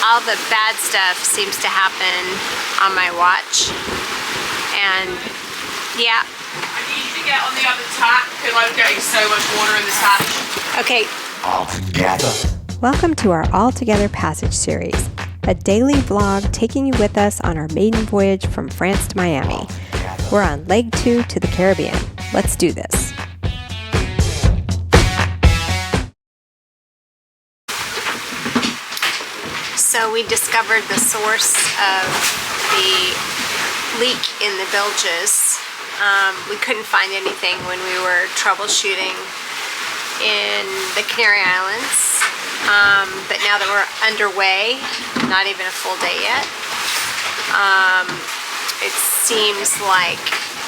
all the bad stuff seems to happen on my watch. And yeah. I need you to get on the other tap because I'm getting so much water in this hatch. Okay. All together. Welcome to our All Together Passage series, a daily vlog taking you with us on our maiden voyage from France to Miami. We're on leg 2 to the Caribbean. Let's do this. So we discovered the source of the leak in the bilges. We couldn't find anything when we were troubleshooting in the Canary Islands, but now that we're underway, not even a full day yet, it seems like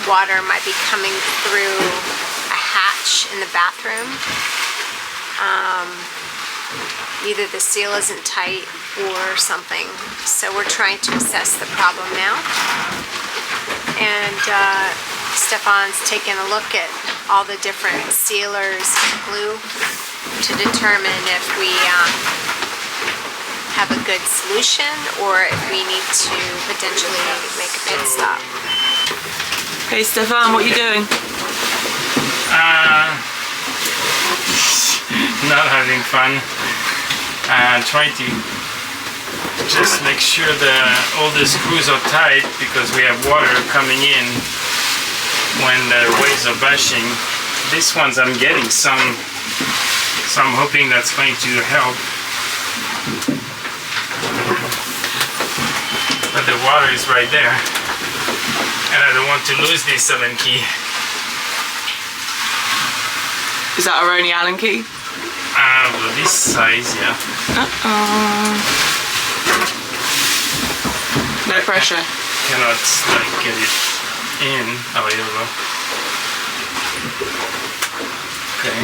water might be coming through a hatch in the bathroom. Either the seal isn't tight or something, so we're trying to assess the problem now. And Stephane's taken a look at all the different sealers and glue to determine if we have a good solution or if we need to potentially make a pit stop. Hey Stephane, what are you doing? Not having fun. Trying to just make sure that all the screws are tight because we have water coming in when the waves are bashing. These ones I'm getting some, so I'm hoping that's going to help. But the water is right there, and I don't want to lose this Allen key. Is that our only Allen key? Well, this size, yeah. No pressure. Cannot like get it in. Oh, here we go. Okay.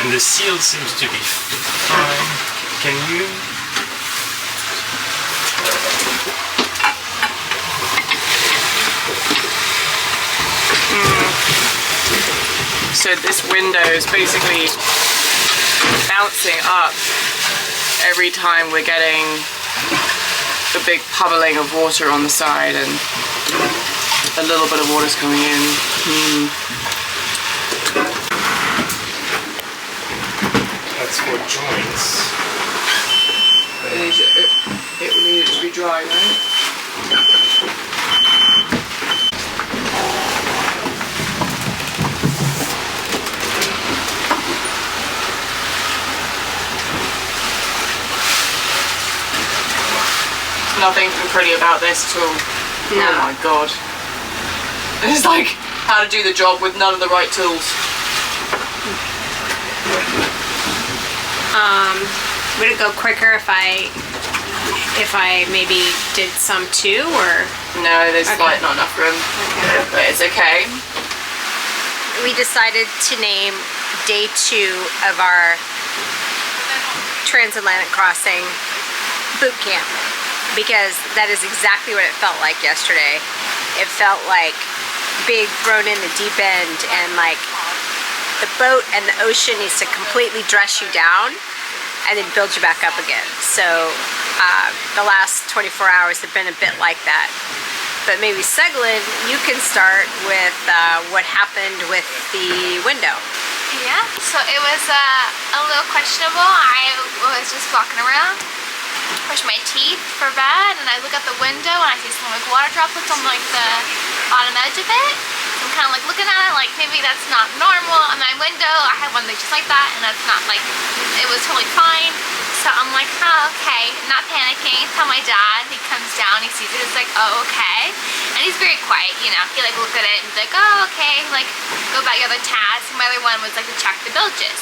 And the seal seems to be fine. Can you? So this window is basically bouncing up every time we're getting a big puddling of water on the side and a little bit of water's coming in. That's for joints. It will need it to be dry, right? Nothing pretty about this at all. No. Oh my god. It's like how to do the job with none of the right tools. Would it go quicker if I maybe did some too, or? No, there's Okay. like not enough room. Okay. But it's okay. We decided to name day 2 of our transatlantic crossing boot camp, because that is exactly what it felt like yesterday. It felt like being thrown in the deep end, and like the boat and the ocean needs to completely dress you down and then build you back up again. So the last 24 hours have been a bit like that. But maybe Seglin, you can start with what happened with the window. Yeah, so it was a little questionable. I was just walking around, brush my teeth for bed, and I look out the window and I see some like water droplets on like the bottom edge of it. So I'm kind of like looking at it like maybe that's not normal. On my window, I had one that's just like that, and that's not like, it was totally fine. So I'm like, oh, okay, not panicking. Tell my dad. He comes down, he sees it, it's like, oh, okay. And he's very quiet, you know. He like look at it and be like, oh, okay, like go back the other tasks. My other one was like to check the bilges.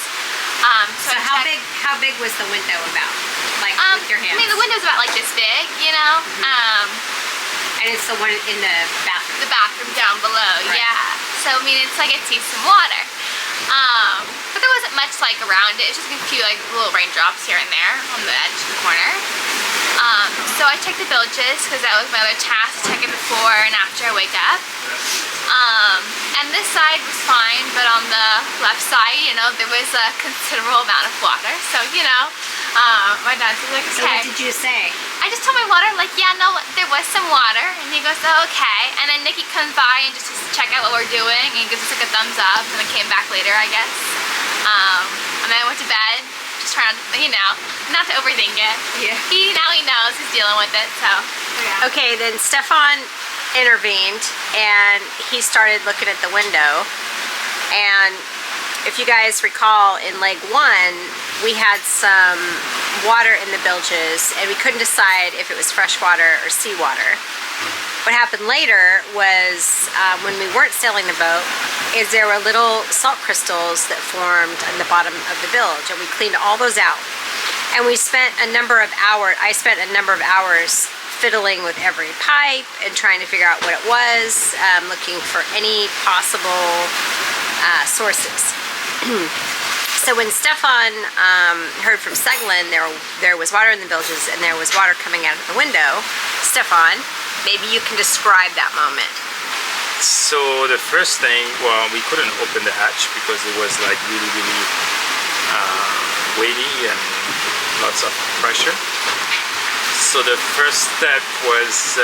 So how big was the window about? Like with your hands? I mean, the window's about like this big, you know. And it's the one in the bathroom. The bathroom down below, Right. yeah. So I mean, it's like it sees some water. But there wasn't much like around it. It's just a few like little raindrops here and there on the edge of the corner. So I checked the bilges because that was my other task, to check it before and after I wake up. And this side was fine, but on the left side, you know, there was a considerable amount of water. So, you know, My dad's like, So what okay. did you say? I just told my water, like, yeah, no, there was some water. And he goes, oh, okay. And then Nikki comes by and just to check out what we're doing and gives us like a thumbs up. And then came back later, I guess. And then I went to bed, just trying to, you know, not to overthink it. Yeah. Now he knows, he's dealing with it, so. Yeah. Okay, then Stephane intervened and he started looking at the window. And if you guys recall, in leg 1, we had some water in the bilges and we couldn't decide if it was fresh water or seawater. What happened later was when we weren't sailing the boat is there were little salt crystals that formed on the bottom of the bilge, and we cleaned all those out. And we spent a number of hours, I spent a number of hours fiddling with every pipe and trying to figure out what it was, looking for any possible sources. So when Stephane heard from Seglin there was water in the bilges and there was water coming out of the window, Stephane, maybe you can describe that moment. So the first thing, well, we couldn't open the hatch because it was like really weighty and lots of pressure. So the first step was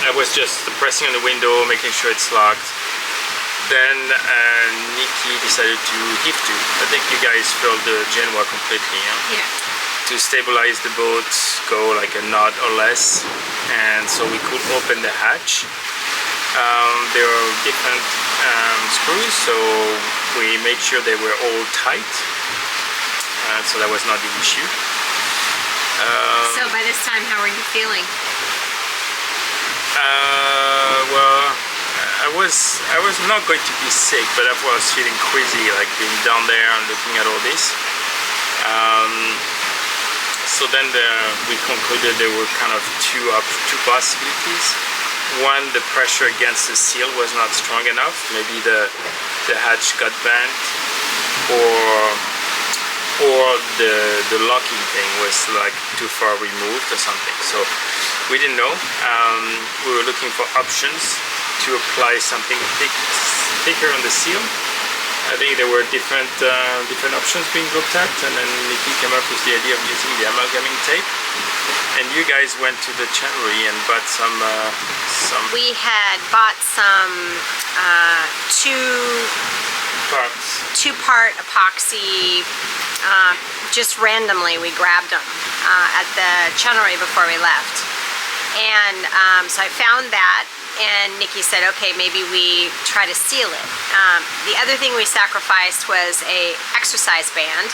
I was just pressing on the window, making sure it's locked. Then Nikki decided to heave to. I think you guys filled the Genoa completely, yeah? Yeah. To stabilize the boat, go like a knot or less, and so we could open the hatch. There are different screws, so we made sure they were all tight, so that was not the issue. So by this time, how are you feeling? Well, I was not going to be sick, but I was feeling queasy, like being down there and looking at all this. So then we concluded there were kind of two possibilities. One, the pressure against the seal was not strong enough. Maybe the hatch got bent, or the locking thing was like too far removed or something. So we didn't know. We were looking for options to apply something thicker on the seal. I think there were different options being looked at, and then Nikki came up with the idea of using the amalgaming tape. And you guys went to the chandlery and bought some. We had bought some two-part epoxy. Just randomly, we grabbed them at the chandlery before we left, and so I found that. And Nikki said, okay, maybe we try to seal it. The other thing we sacrificed was a exercise band,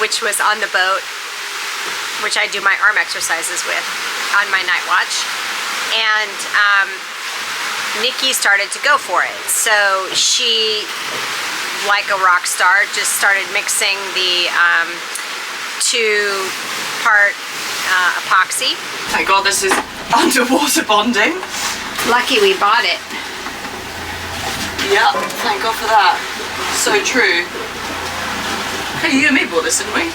which was on the boat, which I do my arm exercises with on my night watch. And Nikki started to go for it. So she, like a rock star, just started mixing the two-part epoxy. Thank God this is underwater bonding. Lucky we bought it. Yep, thank God for that. So true. Hey, you and me bought this, didn't we?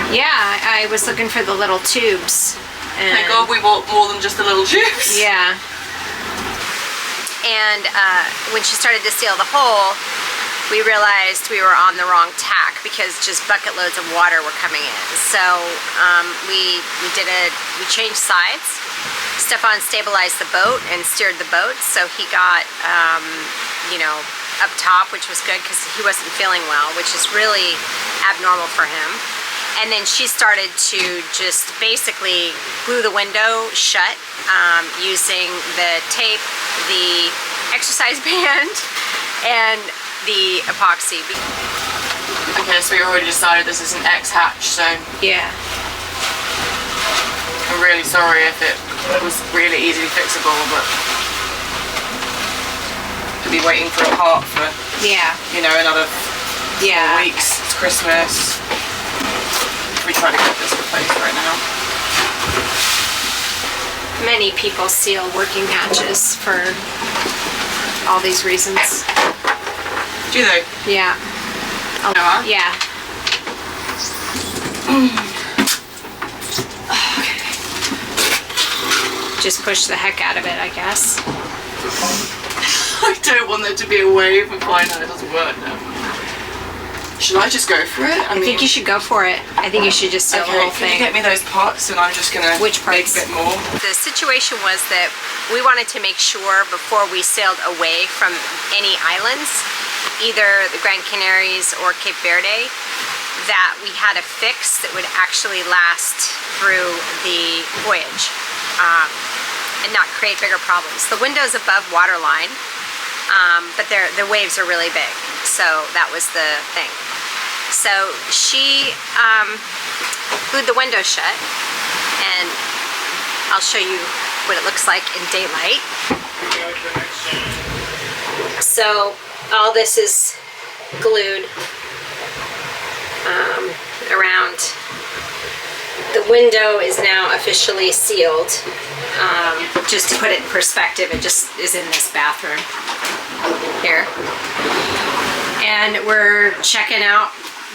Yeah, I was looking for the little tubes. And Thank God we bought more than just the little tubes. yeah. And when she started to seal the hole, we realized we were on the wrong tack because just bucket loads of water were coming in. So we changed sides. Stephane stabilized the boat and steered the boat, so he got up top, which was good because he wasn't feeling well, which is really abnormal for him. And then she started to just basically glue the window shut using the tape, the exercise band, and the epoxy. Okay, so we already decided this is an X hatch, so Yeah. I'm really sorry if it was really easily fixable, but we'll be waiting for a part for, Yeah. another Yeah. 4 weeks. It's Christmas. We try to get this replaced right now. Many people seal working hatches for all these reasons. Do they? Yeah. Noah? Yeah. Just push the heck out of it, I guess. I don't want there to be a wave and find out it doesn't work now. Should I just go for it? I think you should go for it. I think you should just seal the whole Can you thing. get me those parts and I'm just gonna Which make parts? a bit more? The situation was that we wanted to make sure before we sailed away from any islands, either the Gran Canaries or Cape Verde, that we had a fix that would actually last through the voyage and not create bigger problems. The window's above waterline, but the waves are really big, so that was the thing. So she glued the window shut, and I'll show you what it looks like in daylight. So all this is glued around. The window is now officially sealed. Just to put it in perspective, it just is in this bathroom here. And we're checking out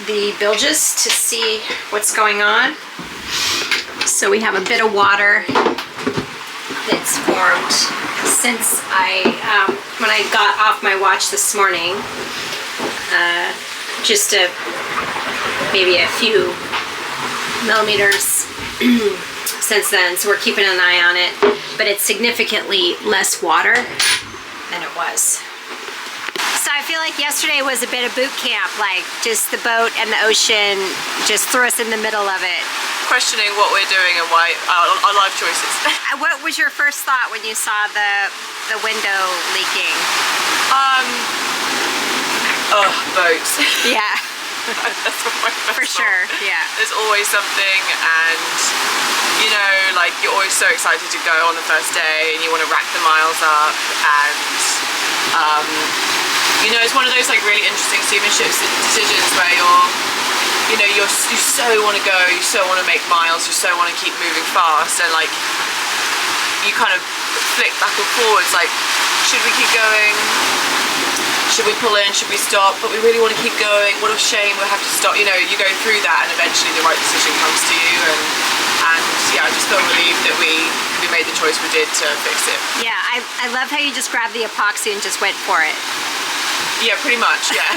the bilges to see what's going on. So we have a bit of water that's formed since when I got off my watch this morning, just maybe a few millimeters since then, so we're keeping an eye on it, but it's significantly less water than it was. So I feel like yesterday was a bit of boot camp, like just the boat and the ocean just threw us in the middle of it. Questioning what we're doing and why our life choices. What was your first thought when you saw the window leaking? Boats. Yeah. That's what my first For sure, thought. yeah. There's always something, and you know, like you're always so excited to go on the first day and you want to rack the miles up, and you know, it's one of those like really interesting seamanship decisions where you so want to go, you so want to make miles, you so want to keep moving fast, and like you kind of flick back and forwards, like should we keep going? Should we pull in? Should we stop? But we really want to keep going. What a shame we'll have to stop. You know, you go through that and eventually the right decision comes to you, and yeah, I just feel relieved that we made the choice we did to fix it. Yeah, I love how you just grabbed the epoxy and just went for it. Yeah, pretty much, yeah.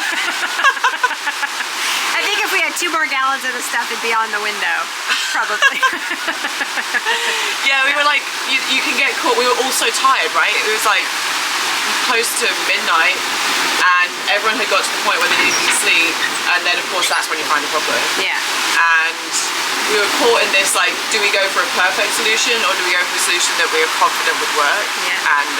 I think if we had 2 more gallons of the stuff, it'd be on the window, probably. Yeah, we were like, you can get caught. We were all so tired, right? It was like close to midnight, and everyone had got to the point where they needed to sleep, and then of course that's when you find the problem. Yeah. And we were caught in this, like, do we go for a perfect solution or do we go for a solution that we are confident would work? Yeah. And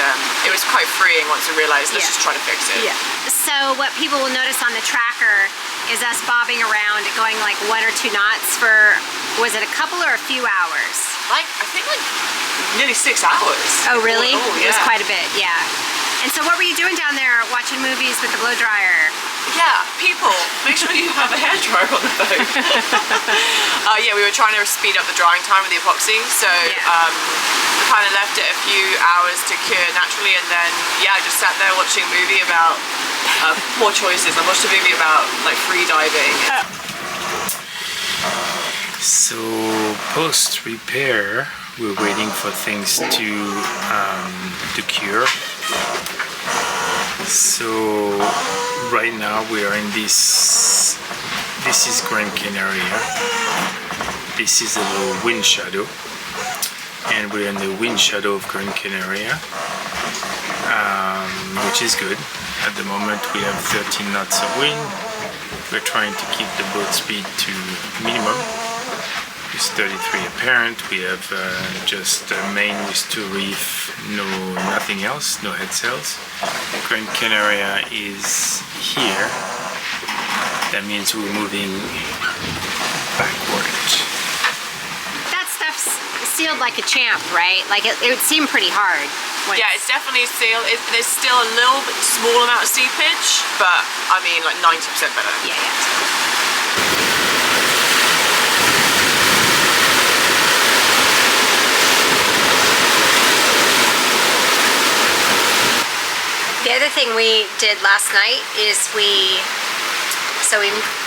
it was quite freeing once we realised, let's Yeah. just try to fix it. Yeah. So what people will notice on the tracker is us bobbing around going like 1 or 2 knots for, was it a couple or a few hours? Like, I think like nearly 6 hours. Oh really? Oh, yeah. It was quite a bit, yeah. And so what were you doing down there watching movies with the blow dryer? Yeah, people, make sure you have a hairdryer on the boat. Yeah, we were trying to speed up the drying time with the epoxy, so Yeah. we kind of left it a few hours to cure naturally, and then yeah, I just sat there watching a movie about poor choices. I watched a movie about like free diving. So post repair, we're waiting for things to cure. So right now we are in this is Gran Canaria. This is a little wind shadow, and we're in the wind shadow of Gran Canaria, which is good. At the moment we have 13 knots of wind. We're trying to keep the boat speed to minimum. It's 33 apparent. We have just a main with 2 reef, nothing else, no head sails. Gran Canaria is here. That means we're moving backward. That stuff's sealed like a champ, right? Like it would seem pretty hard. Yeah, it's definitely sealed. There's still a little bit small amount of seepage, but I mean like 90% better. Yeah, yeah. The other thing we did last night is we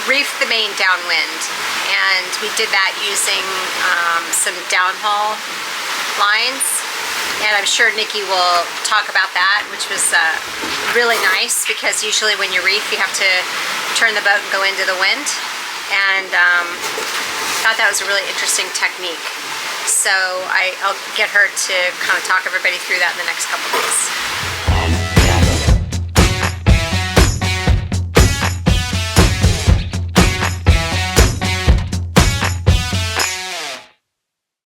reefed the main downwind, and we did that using some downhaul lines. And I'm sure Nikki will talk about that, which was really nice, because usually when you reef, you have to turn the boat and go into the wind. And thought that was a really interesting technique. So I'll get her to kind of talk everybody through that in the next couple days.